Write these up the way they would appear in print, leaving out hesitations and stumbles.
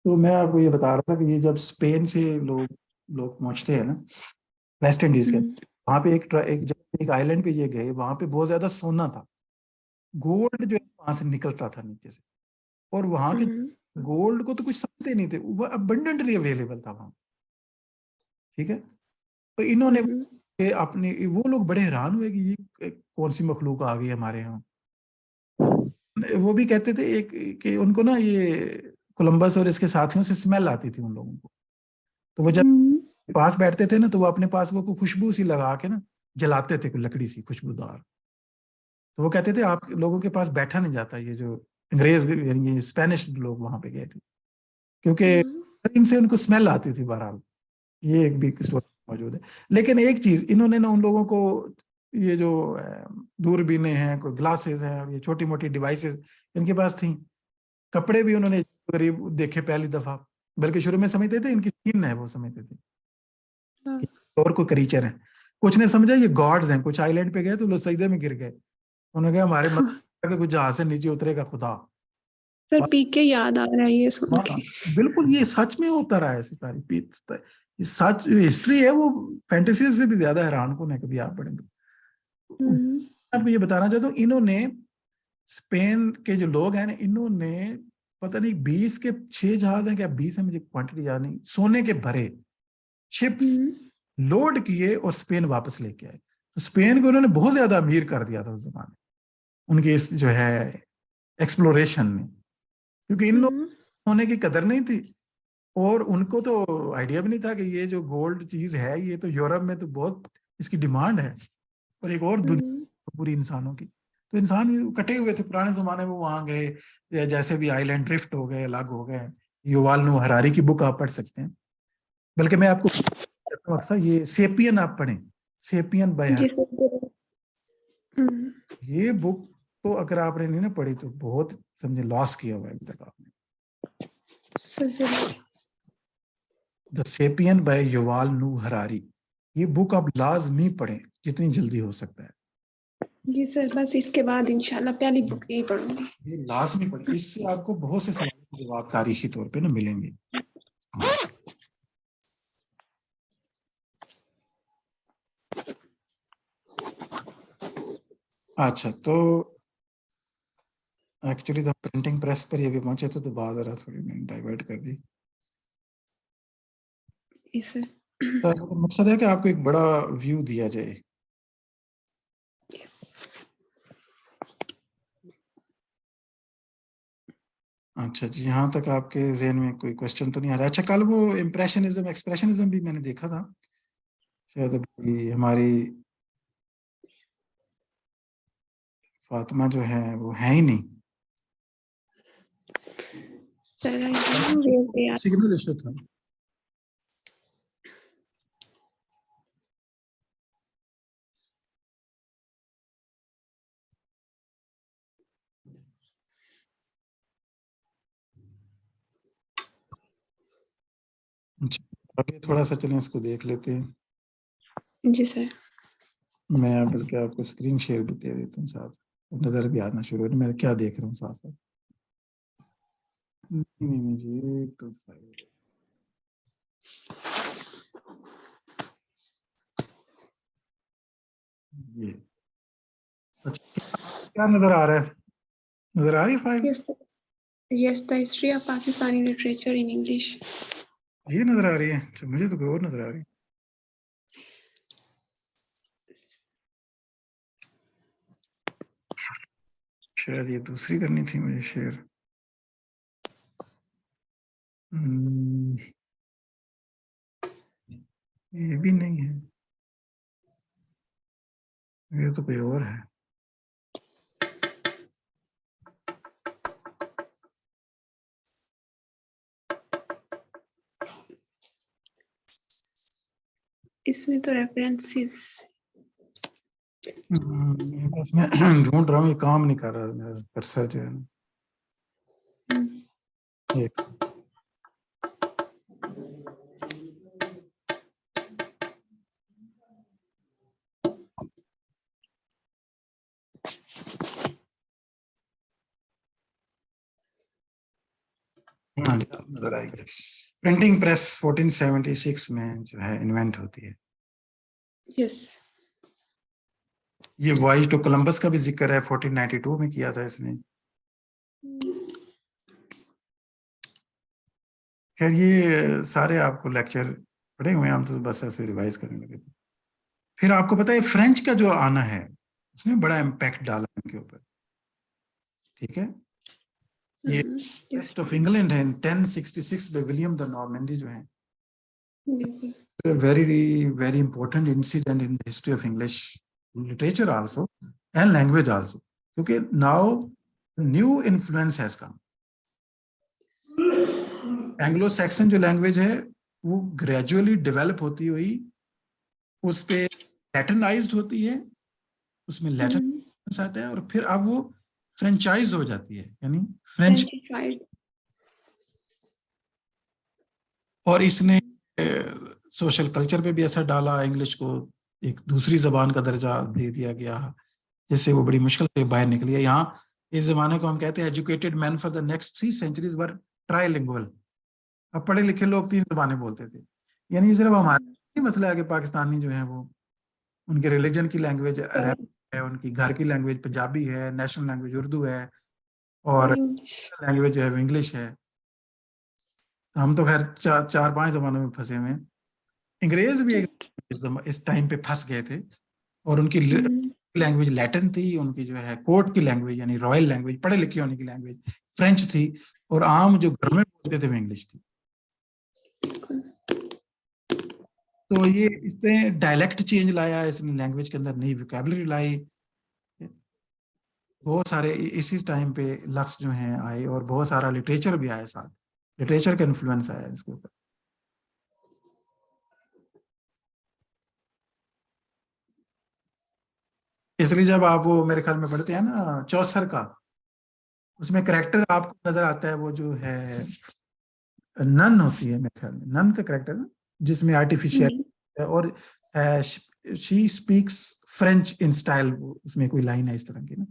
तो मैं आपको ये बता रहा था कि ये जब स्पेन से लोग लोग पहुंचते हैं ना वेस्ट इंडीज के, हम्म, वहां पे जब एक आइलैंड पे ये गए, वहां पे बहुत ज्यादा सोना था, गोल्ड जो है वहां से निकलता था नीचे से। और वहां के हम्म, गोल्ड को तो कुछ समझते नहीं थे, वो अबंडेंटली अवेलेबल था वहां। ठीक है। तो इन्होंने हम्म, अपने वो लोग बड़े हैरान हुए कि ये कौन सी मखलूक आ गई हमारे यहाँ। वो भी कहते थे एक कि उनको ना ये कोलंबस और इसके साथियों से स्मेल आती थी उन लोगों को। तो वो जब हम्म, पास बैठते थे ना, तो वो अपने पास वो को खुशबू सी लगा के ना जलाते थे, कोई लकड़ी सी खुशबूदार। तो वो कहते थे आप लोगों के पास बैठा नहीं जाता, ये जो अंग्रेज यानी ये स्पेनिश लोग वहां पे गए थे, क्योंकि हम्म, इनसे उनको स्मेल आती थी। बहरहाल ये एक भी स्टोरी मौजूद है। लेकिन एक चीज इन्होंने ना उन लोगों को, ये जो दूरबीनें हैं, कोई ग्लासेस हैं, और ये छोटी मोटी डिवाइसेस इनके पास थी। कपड़े भी उन्होंने करीब देखे पहली दफा, बल्कि शुरू में समझते थे इनकी स्किन है, वो समझते थे हाँ। और कोई क्रीचर है। कुछ ने समझा ये गॉड्स हैं। कुछ आइलैंड पे गए तो लोग सजदे में गिर गए, उन्होंने कहा हमारे मत कुछ जहाज से नीचे उतरेगा खुदा। सर पी के याद आ रहा है ये सुन हाँ, के। बिल्कुल ये सच में होता रहा है सितारी पीत। ये सच हिस्ट्री है, वो फैंटेसी से भी ज्यादा हैरान कौन है, कभी आप पढ़ें तो। हम्म, आपको ये बताना चाहता हूँ, इन्होंने स्पेन के जो लोग हैं ना, इन्होंने पता नहीं 20 के 6 जहाज हैं क्या, 20 है, मुझे क्वांटिटी याद नहीं, सोने के भरे शिप्स हम्म, लोड किए और स्पेन वापस लेके आए। तो स्पेन को उन्होंने बहुत ज्यादा अमीर कर दिया था उस जमाने, उनके इस जो है एक्सप्लोरेशन में, क्योंकि इन लोग हम्म, सोने की कदर नहीं थी। और उनको तो आइडिया भी नहीं था कि ये जो गोल्ड चीज है, ये तो यूरोप में तो बहुत इसकी डिमांड है, और एक और हम्म, दुनिया पूरी इंसानों की। तो इंसान कटे हुए थे पुराने जमाने में, वहां गए, या जैसे भी आइलैंड ड्रिफ्ट हो गए, अलग हो गए। युवाल नो हरारी की बुक आप पढ़ सकते हैं। बल्कि मैं आपको कहता हूं, अक्सर ये सेपियन आप पढ़ें, सेपियन बाय जी हर। सर। हम्म, ये बुक तो अगर आपने नहीं ना पढ़ी तो बहुत समझे लॉस किया हुआ है अभी तक आपने। सर जरूर। द सेपियन बाय युवाल नू हरारी, ये बुक आप लाजमी पढ़ें जितनी जल्दी हो सकता है। जी सर, बस इसके बाद इंशाल्लाह पहली बुक यही पढ़ूंगी। ये लाजमी पढ़ें, इससे आपको बहुत से सवालों के जवाब तारीखी तौर पे ना मिलेंगे। अच्छा, तो एक्चुअली तो प्रिंटिंग प्रेस पर ही अभी पहुंचे थे, तो बात जरा थोड़ी मैंने डाइवर्ट कर दी। जी सर। तो मकसद है कि आपको एक बड़ा व्यू दिया जाए। यस। अच्छा जी, यहाँ तक आपके जहन में कोई क्वेश्चन तो नहीं आ रहा। अच्छा, कल वो इम्प्रेशनिज्म एक्सप्रेशनिज्म भी मैंने देखा था, शायद अभी हमारी फातिमा जो है वो है ही नहीं। Sir I don't know where they are. Signal issue था। अच्छा, आगे थोड़ा सा चलें, इसको देख लेते हैं। जी सर। मैं बल्कि आपको स्क्रीन शेयर भी दे देता हूँ साथ, नजर भी आना शुरू हो, मैं क्या देख रहा हूँ साथ साथ। नहीं नहीं नहीं, ये तो सही है। ये अच्छा, क्या नजर आ रहा है? नजर आ रही है file? Yes. Yes, the history of Pakistani literature in English. ये नजर आ रही है? अच्छा, मुझे तो कोई और नजर आ रही है। शायद ये दूसरी करनी थी मुझे शेयर। हम्म, ये भी नहीं है, ये तो कोई और है। इसमें तो रेफरेंसेस। बस मैं ढूंढ रहा हूँ, ये काम नहीं कर रहा मेरा कर्सर जो है ना। एक हाँ, नजर आएगी। प्रिंटिंग प्रेस 1476 में जो है इन्वेंट होती है। यस। ये वॉयज टू कोलंबस का भी जिक्र है, 1492 में किया था इसने। खैर ये सारे आपको लेक्चर पढ़े हुए हैं, हम तो बस ऐसे रिवाइज करने लगे थे। फिर आपको पता है फ्रेंच का जो आना है उसने बड़ा इम्पैक्ट डाला इनके ऊपर, ठीक है। ये यस। वेस्ट ऑफ इंग्लैंड है, 1066 में विलियम द नॉर्मैंडी जो है, very very important incident in the history of English literature also and language also, क्योंकि now new influence has come. Anglo Saxon जो लैंग्वेज है वो ग्रेजुअली डेवलप होती हुई उस पे लैटिनाइज्ड होती है, उसमें लैटिन आता है, और फिर अब वो फ्रेंचाइज हो जाती है, यानी फ्रेंच। और इसने सोशल कल्चर पे भी असर डाला, इंग्लिश को एक दूसरी जबान का दर्जा दे दिया गया, जिससे वो बड़ी मुश्किल से बाहर निकली है। यहाँ इस जमाने को हम कहते हैं educated man for the next 3 centuries were trilingual. अब पढ़े लिखे लोग 3 जबानें बोलते थे, यानी ये सिर्फ हमारा नहीं मसला है कि पाकिस्तानी जो है वो उनके रिलीजन की लैंग्वेज अरब है, उनकी घर की लैंग्वेज पंजाबी है, नेशनल लैंग्वेज उर्दू है, और लैंग्वेज जो है वो इंग्लिश है। हम तो खैर 4-5 जमानों में फंसे हुए हैं। अंग्रेज भी एक इस टाइम पे फंस गए थे, और उनकी लैंग्वेज लैटिन थी, उनकी जो है कोर्ट की लैंग्वेज यानी रॉयल लैंग्वेज, पढ़े लिखे होने की लैंग्वेज फ्रेंच थी, और आम जो घर में बोलते थे वो इंग्लिश थी। तो ये इसने डायलेक्ट चेंज लाया, इसने लैंग्वेज के अंदर नई वोकैबुलरी लाई, बहुत सारे इसी टाइम पे लफ्ज जो हैं आए, और बहुत सारा लिटरेचर भी आया, साथ लिटरेचर का इन्फ्लुएंस आया इसके ऊपर। इसलिए जब आप वो मेरे ख्याल में पढ़ते हैं ना चौसर का, उसमें करेक्टर आपको नजर आता है, वो जो है नन होती है मेरे ख्याल में, नन का करेक्टर ना, जिसमें आर्टिफिशियल है, और she speaks French in style, उसमें कोई लाइन है इस तरह की ना,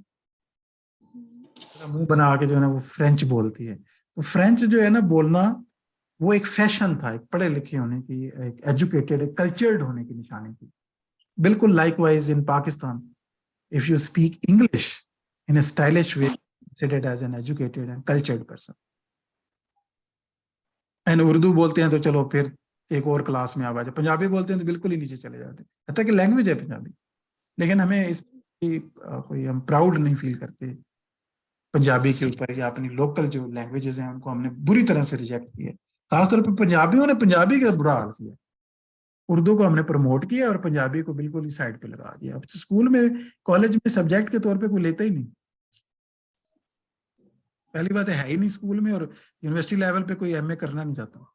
मुंह बना के जो है ना वो फ्रेंच बोलती है। तो फ्रेंच जो है ना बोलना, वो एक फैशन था, एक पढ़े लिखे होने की, एक एजुकेटेड, एक कल्चर्ड होने की निशानी थी। बिल्कुल likewise in Pakistan, if you speak English in a stylish way, considered as an educated and cultured person. And Urdu बोलते हैं तो चलो फिर एक और क्लास में आवाज है, पंजाबी बोलते हैं तो बिल्कुल ही नीचे चले जाते हैं, हत्ता कि लैंग्वेज है पंजाबी, लेकिन हमें इस कोई हम प्राउड नहीं फील करते पंजाबी के ऊपर, या अपनी लोकल जो लैंग्वेजेस हैं उनको हमने बुरी तरह से रिजेक्ट किया। खासतौर पर पंजाबियों ने पंजाबी का बुरा हाल किया, उर्दू को हमने प्रमोट किया और पंजाबी को बिल्कुल ही साइड पे लगा दिया। अब तो स्कूल में कॉलेज में सब्जेक्ट के तौर पे कोई लेता ही नहीं, पहली बात है ही नहीं स्कूल में, और यूनिवर्सिटी लेवल पे कोई एमए करना नहीं चाहता।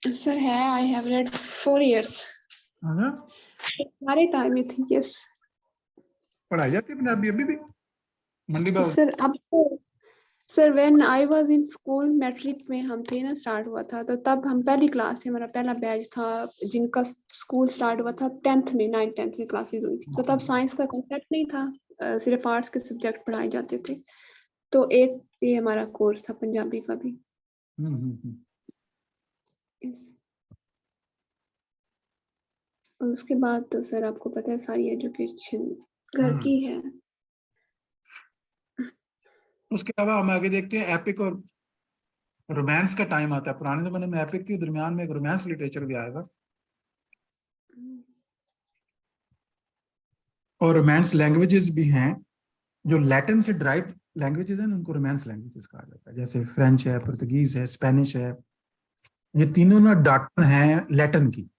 सर है, आई हैव रेड 4 years। हमारे टाइम में थी, यस। पढ़ाई जाती है पंजाबी अभी भी मंडी बाबू? सर अब तो, sir when I was in school, matric में हम थे ना, स्टार्ट हुआ था, तो तब हम पहली क्लास थे, हमारा पहला बैच था जिनका स्कूल स्टार्ट हुआ था 10th में, 9th 10th में क्लासेस हुई थी। तो तब साइंस का कॉन्सेप्ट नहीं था, सिर्फ आर्ट्स के सब्जेक्ट पढ़ाए जाते थे। तो एक ये हमारा कोर्स था पंजाबी का भी। Yes। और उसके बाद तो सर आपको पता है सारी एजुकेशन घर की है। उसके अलावा हम आगे देखते हैं एपिक और रोमांस का टाइम आता है। पुराने जमाने में एपिक के दरमियान में एक रोमांस लिटरेचर भी आएगा, और रोमांस लैंग्वेजेस भी हैं जो लैटिन से ड्राइव लैंग्वेजेस हैं, उनको रोमांस लैंग्वेजेस कहा जाता है, जैसे फ्रेंच है, पुर्तगीज है, स्पेनिश है। ये तीनों ना डॉक्टर हैं लैटिन की,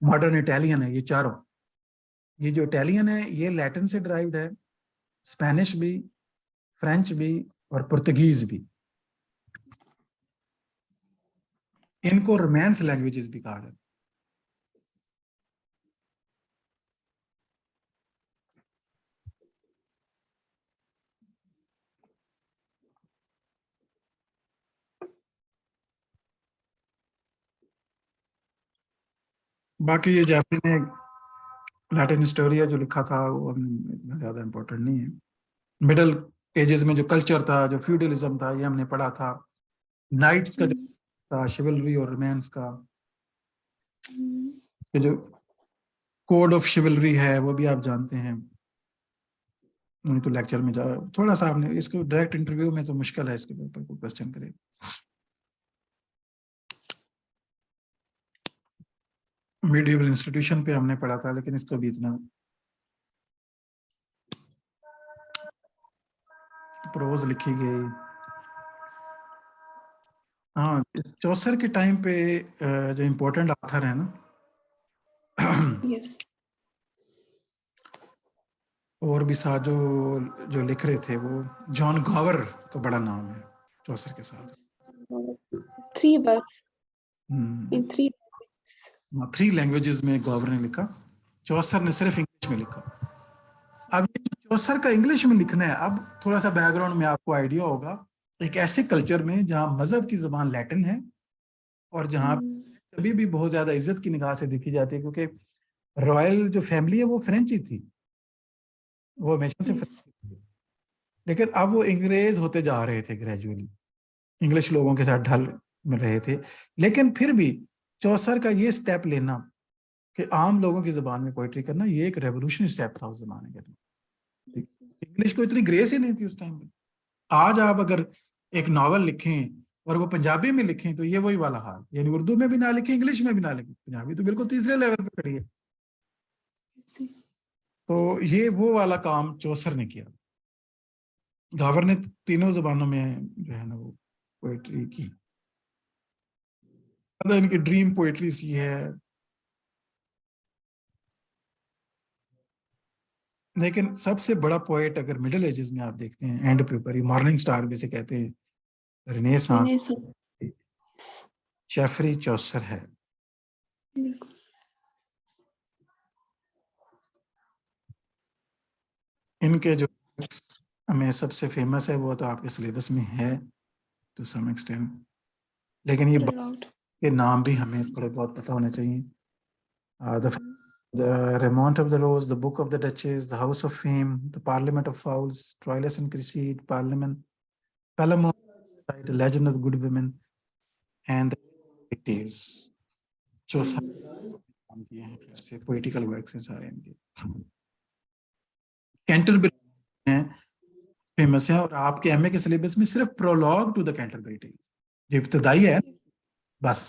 मॉडर्न इटालियन है ये चारों। ये जो इटालियन है ये लैटिन से ड्राइव्ड है, स्पेनिश भी, फ्रेंच भी, और पुर्तगीज भी। इनको रोमांस लैंग्वेजेस भी कहा जाता है। बाकी ये जैफरी ने लैटिन हिस्टोरिया जो लिखा था वो इतना ज्यादा इम्पोर्टेंट नहीं है। मिडल एजेस में जो कल्चर था, जो फ्यूडलिज्म था, ये हमने पढ़ा था। नाइट्स का जो था, शिवलरी और रोमांस का, ये जो कोड ऑफ शिवलरी है वो भी आप जानते हैं। नहीं तो लेक्चर में जा थोड़ा सा आपने इसको डायरेक्ट इंटरव्यू में तो मुश्किल है इसके ऊपर कोई क्वेश्चन करे। मीडिएवल इंस्टीट्यूशन पे हमने पढ़ा था, लेकिन इसको भी इतना प्रोज लिखी गई। हाँ, चौसर के टाइम पे जो इम्पोर्टेंट आथर है ना, yes. और भी साथ जो जो लिख रहे थे, वो जॉन गॉवर का बड़ा नाम है चौसर के साथ। 3 books in 3 languages. 3 लैंग्वेजेस में गॉवर ने लिखा, चौसर ने सिर्फ इंग्लिश में लिखा। अब ये जो चौसर का इंग्लिश में लिखना है, अब थोड़ा सा बैकग्राउंड में आपको आइडिया होगा, एक ऐसे कल्चर में जहाँ मजहब की जबान लैटिन है और जहाँ कभी भी बहुत ज्यादा इज्जत की निगाह से देखी जाती है, क्योंकि रॉयल जो फैमिली है वो फ्रेंच ही थी, वो हमेशा से Yes. फ्रेंच थी। लेकिन अब वो अंग्रेज होते जा रहे थे ग्रेजुअली, इंग्लिश लोगों के साथ ढल मिल रहे थे। लेकिन फिर भी चौसर का ये स्टेप लेना कि आम लोगों की जबान में पोइट्री करना, ये एक रेवोल्यूशनरी स्टेप था उस जमाने के लिए। इंग्लिश को इतनी ग्रेस ही नहीं थी उस टाइम पे। आज आप अगर एक नॉवल लिखें और वो पंजाबी में लिखें तो ये वही वाला हाल, यानी उर्दू में भी ना लिखें, इंग्लिश में भी ना लिखें, पंजाबी तो बिल्कुल तीसरे लेवल पे खड़ी है। तो ये वो वाला काम चौसर ने किया। गावर ने तीनों जबानों में जो है ना वो पोएट्री की। मतलब इनकी ड्रीम पोएट्री सी है। लेकिन सबसे बड़ा पोएट अगर मिडिल एजेस में आप देखते हैं, एंड पे ऊपर, मॉर्निंग स्टार भी से कहते हैं, रेनेसांस, Renaissance. शेफरी चौसर है। बिल्कुल. इनके जो हमें सबसे फेमस है वो तो आपके सिलेबस में है टू सम एक्सटेंट, लेकिन ये Throughout. के नाम भी हमें थोड़े बहुत पता होने चाहिए। The Remount of the Rose, The Book of the Duchess, The House of Fame, The Parliament of Fowls, Troilus and Cresside, Parliament, Palamon, The Legend of Good Women, and The Tales. जो काम किए हैं ऐसे poetical works हैं सारे इनके। Canterbury हैं, famous है, और आपके एमए के सिलेबस में सिर्फ prologue to the Canterbury Tales जो इब्तदाई है बस,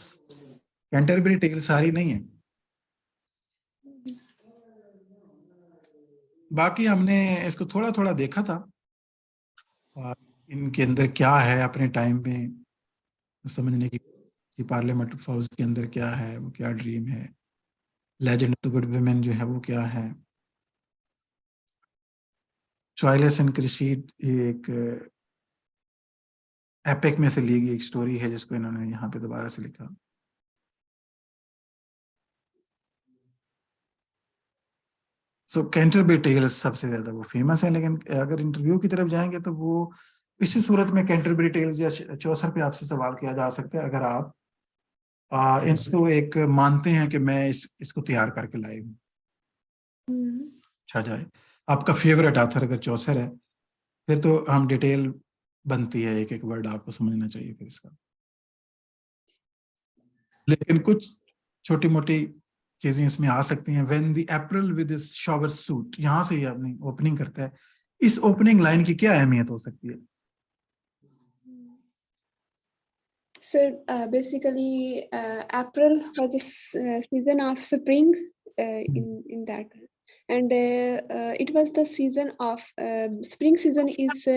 कैंटरबरी टेल सारी नहीं है। बाकी हमने इसको थोड़ा थोड़ा देखा था, और इनके अंदर क्या है अपने टाइम में समझने की, कि पार्लियामेंट ऑफ हाउस के अंदर क्या है, वो क्या ड्रीम है, legend of the good women जो है वो क्या है, ट्रायलस एंड क्रिसीड ये एक एपिक में से ली गई एक स्टोरी है जिसको इन्होंने यहाँ पे दोबारा से लिखा। सो कैंटरबरी टेल्स सबसे ज्यादा वो फेमस है, लेकिन अगर इंटरव्यू की तरफ जाएंगे तो वो इसी सूरत में कैंटरबरी टेल्स या चौसर पे आपसे सवाल किया जा सकता है, अगर आप इसको एक मानते हैं कि मैं इसको तैयार करके लाई हूँ, अच्छा जाए। आपका फेवरेट आथर अगर चौसर है, फिर तो हम डिटेल बनती है, एक एक वर्ड आपको समझना चाहिए फिर इसका। लेकिन कुछ छोटी मोटी चीजें इसमें आ सकती हैं। When the April with his shower suit, यहाँ से ही अपनी ओपनिंग करता है। इस ओपनिंग लाइन की क्या अहमियत हो सकती है? So basically, April was a season of spring in that, and it was the season of spring season is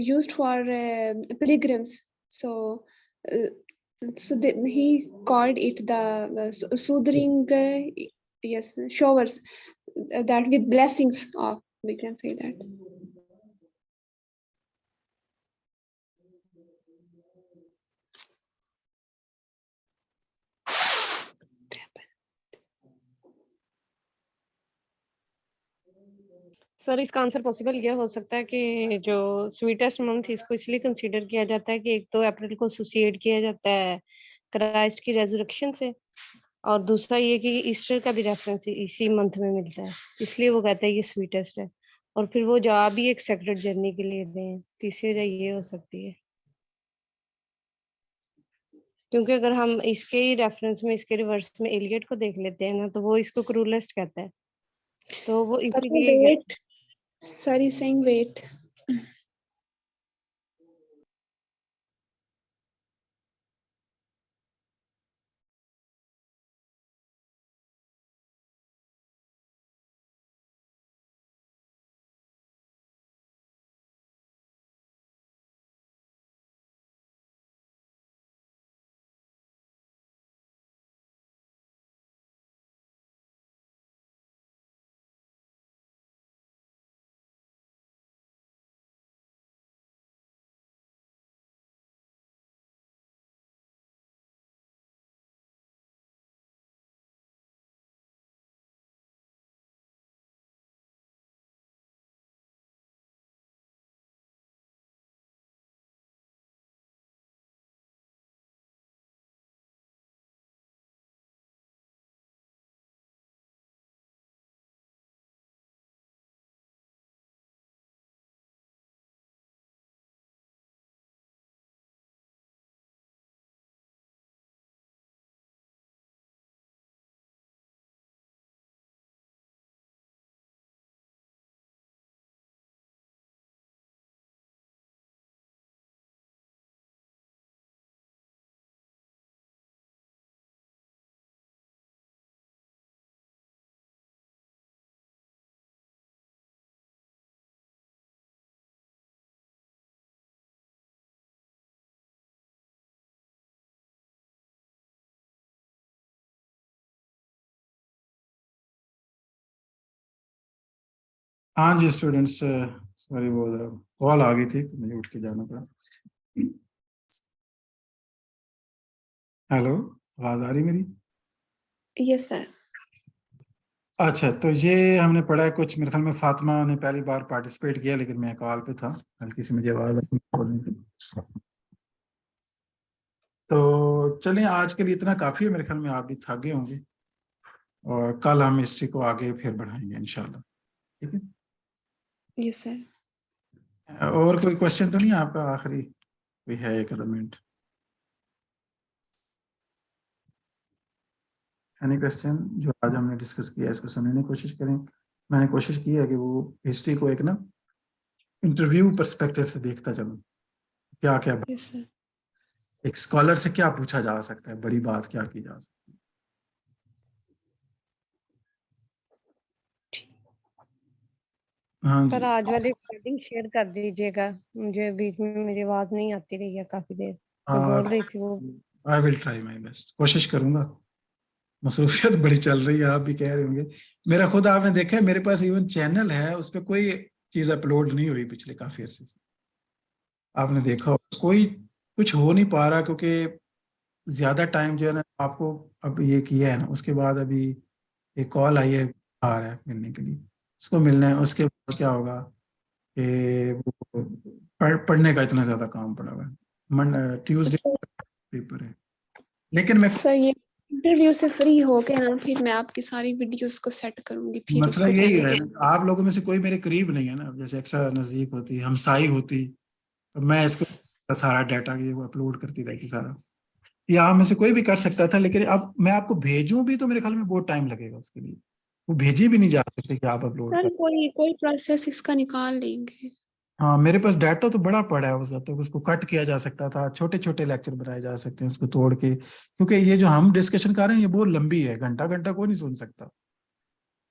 used for pilgrims. So he called it the soothing yes showers that with blessings of, we can say that. Sir इसका answer possible ये हो सकता है कि जो sweetest month इसको इसलिए consider किया जाता है कि एक तो अप्रैल को एसोसिएट किया जाता है क्राइस्ट की रेजरेक्शन से, और दूसरा ये कि ईस्टर का भी रेफरेंस इसी मंथ में मिलता है, इसलिए वो कहते हैं ये स्वीटेस्ट है। और फिर वो जवाब भी एक सेक्रेट जर्नी के लिए दें, तीसरी वजह ये हो सकती है। क्योंकि अगर हम इसके ही रेफरेंस में, इसके रिवर्स में एलियट को देख लेते हैं ना, तो वो इसको क्रूलेस्ट कहता है, तो वो इसीलिए वेट, सॉरी सेइंग वेट। हाँ जी स्टूडेंट्स, सॉरी वो कॉल आ गई थी, मुझे उठ के जाना पड़ा। हेलो, आवाज आ रही मेरी? Yes sir. अच्छा, तो ये हमने पढ़ा है कुछ, मेरे ख्याल में फातिमा ने पहली बार पार्टिसिपेट किया, लेकिन मैं कॉल पे था, हल्की सी मुझे आवाज अपनी बोलने की। तो चलिए, आज के लिए इतना काफी है, मेरे ख्याल में आप भी थक गए होंगे, और कल हम हिस्ट्री को आगे फिर बढ़ाएंगे इंशाल्लाह। ठीक है, यस सर। और कोई क्वेश्चन तो नहीं है आपका? आखिरी कोई है, एक आधा मिनट, एनी क्वेश्चन जो आज हमने डिस्कस किया है, इसको समझने की कोशिश करें। मैंने कोशिश की है कि वो हिस्ट्री को एक ना इंटरव्यू पर्सपेक्टिव से देखता चलूं, क्या क्या यस सर। एक स्कॉलर से क्या पूछा जा सकता है, बड़ी बात क्या की जा सकती है। हाँ सर जी, आज वाली रिकॉर्डिंग शेयर कर दीजिएगा, मुझे बीच में मेरी आवाज नहीं आती रही है काफी देर, मैं बोल रही थी वो। I will try my best, कोशिश करूंगा। मसरूफियत बड़ी चल रही है, आप भी कह रहे होंगे। मेरा खुद आपने देखा है, मेरे पास इवन चैनल है, उस पर कोई चीज अपलोड नहीं हुई पिछले काफी अरसे से। आपने देखा होगा, कोई कुछ हो नहीं पा रहा, क्योंकि ज्यादा टाइम जो है ना आपको, अब ये किया है ना, उसके बाद अभी एक कॉल आई है, आ रहा है मिलने के लिए, उसको मिलना है, उसके बाद क्या होगा कि वो पढ़ने का इतना ज्यादा काम पड़ा हुआ है। ट्यूसडे सर, पेपर है, लेकिन मैं, सर ये इंटरव्यू से फ्री हो के ना फिर मैं आपकी सारी वीडियोस को सेट करूंगी, फिर मसला उसको यही चैनल है पे। ना, आप लोगों में से कोई मेरे करीब नहीं है ना, जैसे अक्सर नजदीक होती, हमसाई होती, तो मैं इसको सारा डाटा ये वो अपलोड करती रहती सारा, या आप में से कोई भी कर सकता था, लेकिन अब मैं आपको भेजूं भी तो मेरे ख्याल में बहुत टाइम लगेगा उसके लिए, वो भेजी भी नहीं जा सकते कि आप अपलोड सर कर। कोई कोई प्रोसेस इसका निकाल लेंगे। हाँ, मेरे पास डाटा तो बड़ा पड़ा है, उस हद तक उसको कट किया जा सकता था, छोटे छोटे लेक्चर बनाए जा सकते हैं उसको तोड़ के, क्योंकि ये जो हम डिस्कशन कर रहे हैं ये बहुत लंबी है, घंटा घंटा कोई नहीं सुन सकता।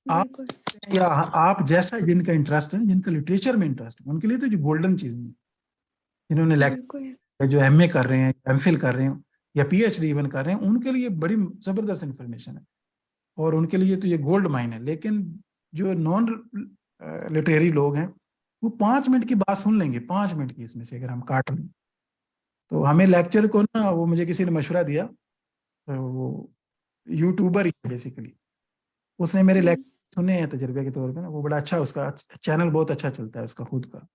आप बिल्कुल। या आप जैसा जिनका इंटरेस्ट है, जिनका लिटरेचर में इंटरेस्ट है, उनके लिए तो जो गोल्डन चीजें हैं, जिन्होंने बिल्कुल। जो एमए कर रहे हैं, एमफिल कर रहे हैं, या पीएचडी इवन कर रहे हैं, उनके लिए बड़ी जबरदस्त इंफॉर्मेशन है, और उनके लिए तो ये गोल्ड माइन है। लेकिन जो नॉन लिटरेरी लोग हैं, वो 5 मिनट की बात सुन लेंगे, 5 मिनट की, इसमें से अगर हम काट लें, तो हमें लेक्चर को ना, वो मुझे किसी ने मशवरा दिया, तो वो यूट्यूबर ही बेसिकली, उसने मेरे लेक्चर सुने हैं तजर्बे के तौर पे ना, वो बड़ा अच्छा, उसका चैनल बहुत अच्छा चलता है उसका खुद का।